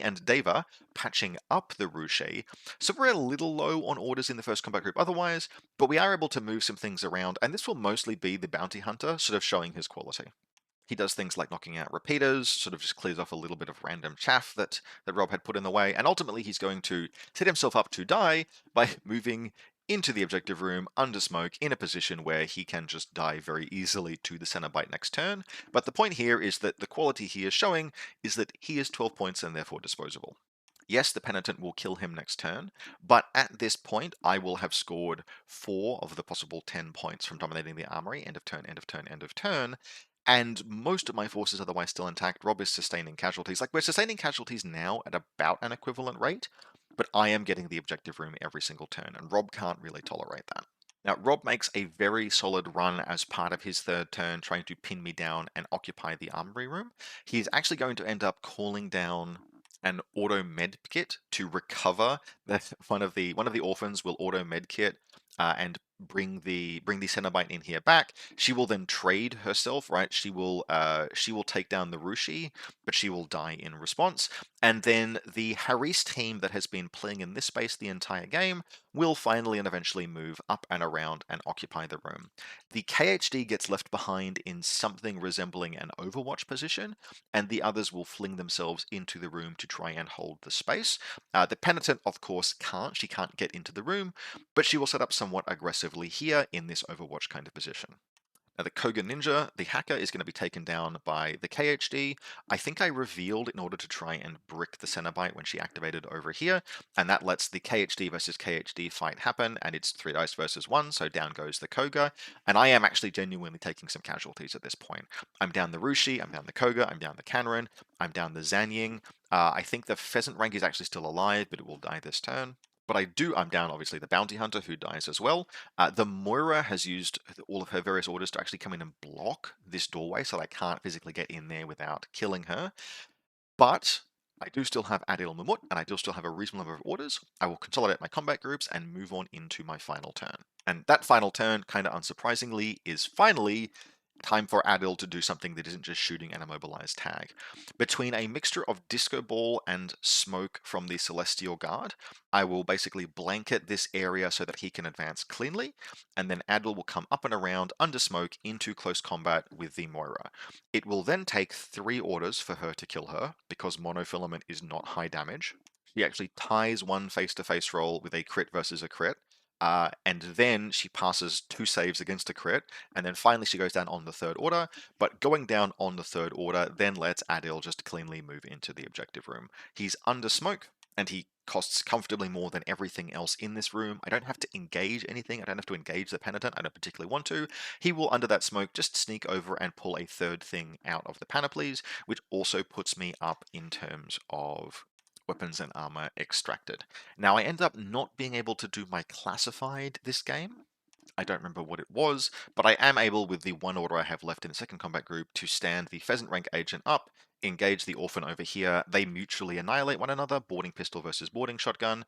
and Deva patching up the Rushi. So we're a little low on orders in the first combat group otherwise, but we are able to move some things around, and this will mostly be the Bounty Hunter sort of showing his quality. He does things like knocking out repeaters, sort of just clears off a little bit of random chaff that Rob had put in the way, and ultimately he's going to set himself up to die by moving into the objective room, under smoke, in a position where he can just die very easily to the Cenobite next turn. But the point here is that the quality he is showing is that he is 12 points and therefore disposable. Yes, the Penitent will kill him next turn, but at this point, I will have scored 4 of the possible 10 points from dominating the Armory, end of turn, end of turn, end of turn, and most of my forces otherwise still intact. Rob is sustaining casualties. Like, we're sustaining casualties now at about an equivalent rate, but I am getting the objective room every single turn, and Rob can't really tolerate that. Now, Rob makes a very solid run as part of his third turn, trying to pin me down and occupy the armory room. He's actually going to end up calling down an auto med kit to recover that one of the orphans will auto med kit and bring the Cenobite in here back. She will then trade herself, right? She will take down the Rushi, but she will die in response. And then the Haris team that has been playing in this space the entire game will finally and eventually move up and around and occupy the room. The KHD gets left behind in something resembling an Overwatch position, and the others will fling themselves into the room to try and hold the space. The Penitent, of course, can't. She can't get into the room, but she will set up somewhat aggressively here in this Overwatch kind of position. Now, the Koga Ninja, the hacker, is going to be taken down by the KHD. I think I revealed in order to try and brick the Cenobite when she activated over here, and that lets the KHD versus KHD fight happen, and it's 3 dice versus 1, so down goes the Koga, and I am actually genuinely taking some casualties at this point. I'm down the Rushi, I'm down the Koga, I'm down the Kanran, I'm down the Zanying. I think the Pheasant rank is actually still alive, but it will die this turn. But I'm down obviously the Bounty Hunter, who dies as well. The Moira has used all of her various orders to actually come in and block this doorway, so I can't physically get in there without killing her. But I do still have Adil Mumut, and I do still have a reasonable number of orders. I will consolidate my combat groups and move on into my final turn. And that final turn, kind of unsurprisingly, is finally time for Adil to do something that isn't just shooting an immobilized tag. Between a mixture of Disco Ball and smoke from the Celestial Guard, I will basically blanket this area so that he can advance cleanly, and then Adil will come up and around under smoke into close combat with the Moira. It will then take 3 orders for her to kill her, because monofilament is not high damage. She actually ties one face-to-face roll with a crit versus a crit, and then she passes 2 saves against a crit, and then finally she goes down on the third order, but going down on the third order then lets Adil just cleanly move into the objective room. He's under smoke, and he costs comfortably more than everything else in this room. I don't have to engage anything. I don't have to engage the Penitent. I don't particularly want to. He will, under that smoke, just sneak over and pull a third thing out of the panoplies, which also puts me up in terms of weapons and armor extracted. Now, I end up not being able to do my classified this game. I don't remember what it was, but I am able, with the 1 order I have left in the second combat group, to stand the Pheasant rank agent up, engage the Orphan over here. They mutually annihilate one another, boarding pistol versus boarding shotgun.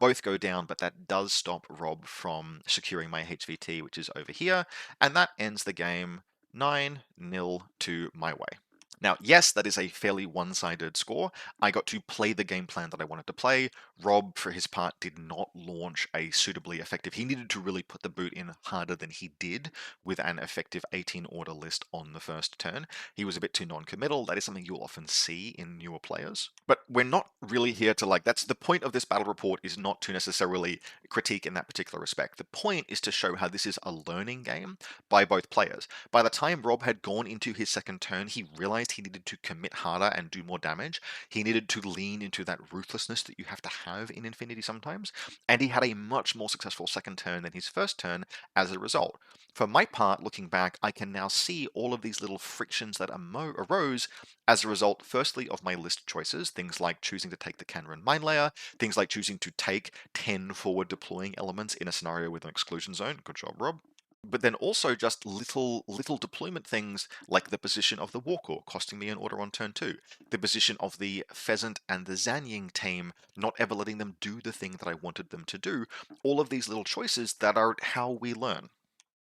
Both go down, but that does stop Rob from securing my HVT, which is over here, and that ends the game 9-0 to my way. Now, yes, that is a fairly one-sided score. I got to play the game plan that I wanted to play. Rob, for his part, did not launch a suitably effective. He needed to really put the boot in harder than he did with an effective 18 order list on the first turn. He was a bit too non-committal. That is something you'll often see in newer players. But we're not really here to that's the point of this battle report, is not to necessarily critique in that particular respect. The point is to show how this is a learning game by both players. By the time Rob had gone into his second turn, he realized he needed to commit harder and do more damage. He needed to lean into that ruthlessness that you have to have in Infinity sometimes, and he had a much more successful second turn than his first turn as a result. For my part, looking back, I can now see all of these little frictions that arose as a result, firstly, of my list choices, things like choosing to take the Canron mine layer, things like choosing to take 10 forward deploying elements in a scenario with an exclusion zone. Good job, Rob. But then also just little deployment things like the position of the Walker costing me an order on turn 2, the position of the Pheasant and the Zanying team not ever letting them do the thing that I wanted them to do. All of these little choices that are how we learn.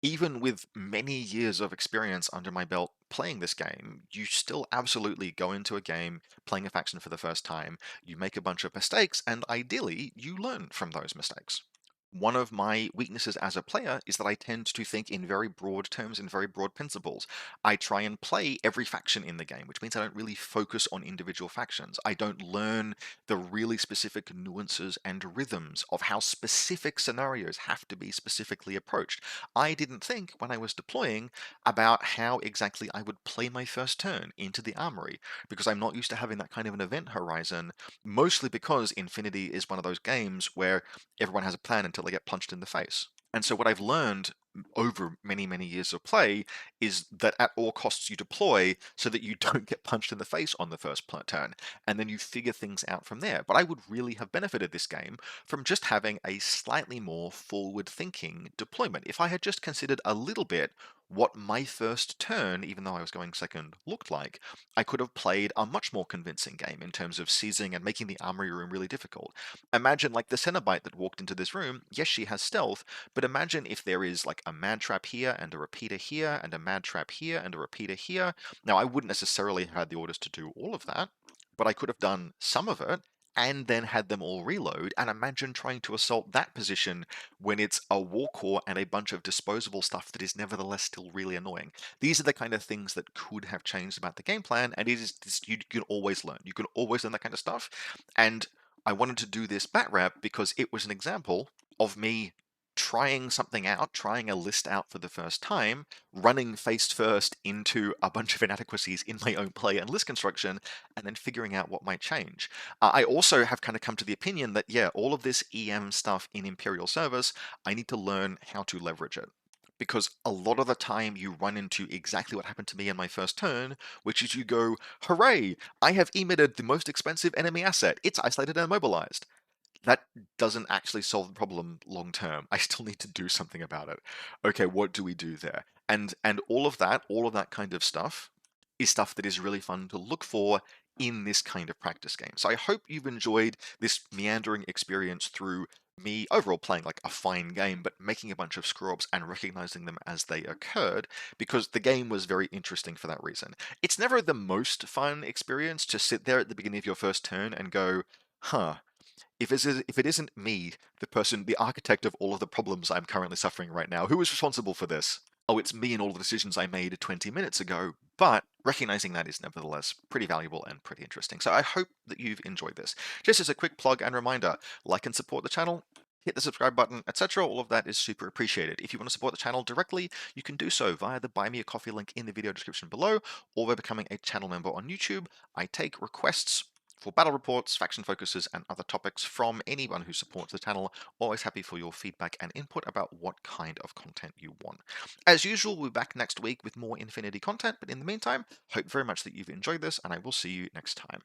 Even with many years of experience under my belt playing this game, you still absolutely go into a game playing a faction for the first time, you make a bunch of mistakes, and ideally you learn from those mistakes. one of my weaknesses as a player is that I tend to think in very broad terms and very broad principles. I try and play every faction in the game, which means I don't really focus on individual factions. I don't learn the really specific nuances and rhythms of how specific scenarios have to be specifically approached. I didn't think when I was deploying about how exactly I would play my first turn into the armory, because I'm not used to having that kind of an event horizon, mostly because Infinity is one of those games where everyone has a plan until they get punched in the face. And so what I've learned over many, many years of play is that at all costs you deploy so that you don't get punched in the face on the first turn, and then you figure things out from there. But I would really have benefited this game from just having a slightly more forward-thinking deployment. If I had just considered a little bit what my first turn, even though I was going second, looked like, I could have played a much more convincing game in terms of seizing and making the armory room really difficult. Imagine like the Cenobite that walked into this room. Yes, she has stealth, but imagine if there is like a mad trap here and a repeater here and a mad trap here and a repeater here. Now, I wouldn't necessarily have had the orders to do all of that, but I could have done some of it and then had them all reload. And imagine trying to assault that position when it's a war core and a bunch of disposable stuff that is nevertheless still really annoying. These are the kind of things that could have changed about the game plan, and you can always learn. You can always learn that kind of stuff. And I wanted to do this bat wrap because it was an example of me trying something out, trying a list out for the first time, running face first into a bunch of inadequacies in my own play and list construction, and then figuring out what might change. I also have kind of come to the opinion that, yeah, all of this EM stuff in Imperial service, I need to learn how to leverage it. Because a lot of the time you run into exactly what happened to me in my first turn, which is you go, hooray, I have emitted the most expensive enemy asset. It's isolated and immobilized. That doesn't actually solve the problem long term. I still need to do something about it. Okay, what do we do there? And all of that kind of stuff is stuff that is really fun to look for in this kind of practice game. So I hope you've enjoyed this meandering experience through me overall playing like a fine game, but making a bunch of screw-ups and recognizing them as they occurred, because the game was very interesting for that reason. It's never the most fun experience to sit there at the beginning of your first turn and go, huh, if it isn't me, the person, the architect of all of the problems I'm currently suffering right now, who is responsible for this? Oh, it's me and all the decisions I made 20 minutes ago. But recognizing that is nevertheless pretty valuable and pretty interesting. So I hope that you've enjoyed this. Just as a quick plug and reminder, like and support the channel, hit the subscribe button, etc. All of that is super appreciated. If you want to support the channel directly, you can do so via the Buy Me a Coffee link in the video description below, or by becoming a channel member on YouTube. I take requests for battle reports, faction focuses, and other topics from anyone who supports the channel. Always happy for your feedback and input about what kind of content you want. As usual, we'll be back next week with more Infinity content, but in the meantime, hope very much that you've enjoyed this, and I will see you next time.